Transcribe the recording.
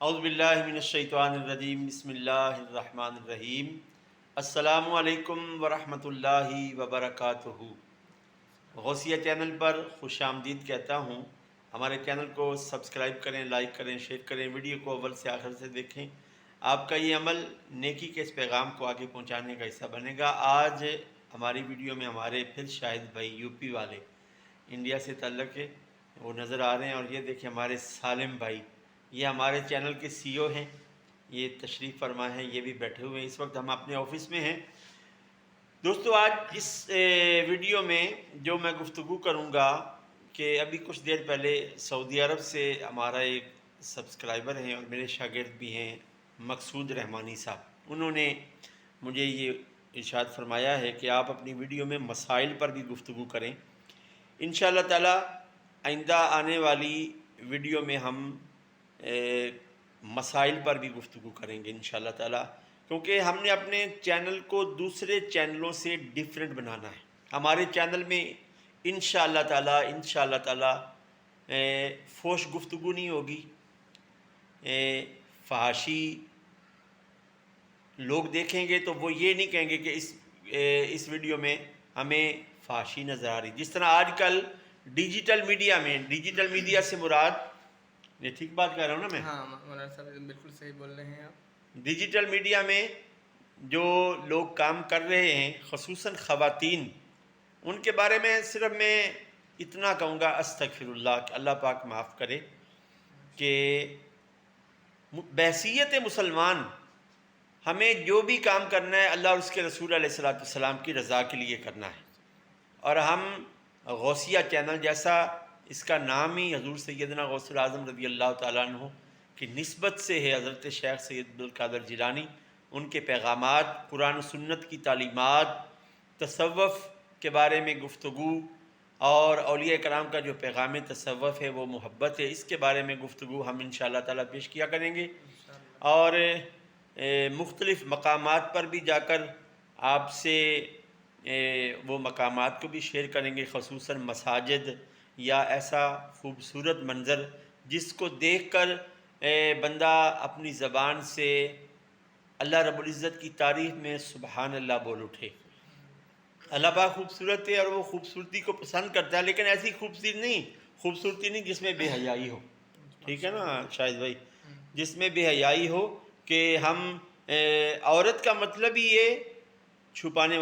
اعوذ باللہ من الشیطان الرجیم بسم اللہ الرحمن الرحیم السلام علیکم ورحمۃ اللہ وبرکاتہ۔ غوثیہ چینل پر خوش آمدید کہتا ہوں۔ ہمارے چینل کو سبسکرائب کریں، لائک کریں، شیئر کریں، ویڈیو کو اول سے آخر سے دیکھیں۔ آپ کا یہ عمل نیکی کے اس پیغام کو آگے پہنچانے کا حصہ بنے گا۔ آج ہماری ویڈیو میں ہمارے پھر شاہد بھائی یو پی والے، انڈیا سے تعلق ہے، وہ نظر آ رہے ہیں۔ اور یہ دیکھیں ہمارے سالم بھائی، یہ ہمارے چینل کے سی او ہیں، یہ تشریف فرما ہیں، یہ بھی بیٹھے ہوئے ہیں۔ اس وقت ہم اپنے آفس میں ہیں۔ دوستو، آج اس ویڈیو میں جو میں گفتگو کروں گا کہ ابھی کچھ دیر پہلے سعودی عرب سے ہمارا ایک سبسکرائبر ہیں اور میرے شاگرد بھی ہیں، مقصود رحمانی صاحب، انہوں نے مجھے یہ ارشاد فرمایا ہے کہ آپ اپنی ویڈیو میں مسائل پر بھی گفتگو کریں۔ انشاءاللہ تعالی آئندہ آنے والی ویڈیو میں ہم مسائل پر بھی گفتگو کریں گے انشاءاللہ تعالی، کیونکہ ہم نے اپنے چینل کو دوسرے چینلوں سے ڈیفرنٹ بنانا ہے۔ ہمارے چینل میں انشاءاللہ تعالی فحش گفتگو نہیں ہوگی، فحاشی لوگ دیکھیں گے تو وہ یہ نہیں کہیں گے کہ اس ویڈیو میں ہمیں فحاشی نظر آ رہی۔ جس طرح آج کل ڈیجیٹل میڈیا سے مراد، یہ ٹھیک بات کہہ رہا ہوں نا میں؟ ہاں مولانا صاحب بالکل صحیح بول رہے ہیں آپ۔ ڈیجیٹل میڈیا میں جو لوگ کام کر رہے ہیں، خصوصاً خواتین، ان کے بارے میں صرف میں اتنا کہوں گا، استغفر اللہ، کہ اللہ پاک معاف کرے، کہ بحیثیت مسلمان ہمیں جو بھی کام کرنا ہے اللہ اور اس کے رسول علیہ السلام کی رضا کے لیے کرنا ہے۔ اور ہم غوثیہ چینل، جیسا اس کا نام ہی حضور سیدنا غوث الاعظم رضی اللہ تعالیٰ عنہ کی نسبت سے ہے، حضرت شیخ سید عبدالقادر جیلانی، ان کے پیغامات، قرآن و سنت کی تعلیمات، تصوف کے بارے میں گفتگو، اور اولیاء کرام کا جو پیغام تصوف ہے وہ محبت ہے، اس کے بارے میں گفتگو ہم انشاءاللہ تعالیٰ پیش کیا کریں گے۔ اور مختلف مقامات پر بھی جا کر آپ سے وہ مقامات کو بھی شیئر کریں گے، خصوصاً مساجد یا ایسا خوبصورت منظر جس کو دیکھ کر بندہ اپنی زبان سے اللہ رب العزت کی تعریف میں سبحان اللہ بول اٹھے۔ اللہ پاک خوبصورت ہے اور وہ خوبصورتی کو پسند کرتا ہے، لیکن ایسی خوبصورتی نہیں جس میں بے حیائی ہو۔ ٹھیک ہے نا شاہد بھائی؟ جس میں بے حیائی ہو، کہ ہم عورت کا مطلب ہی یہ چھپانے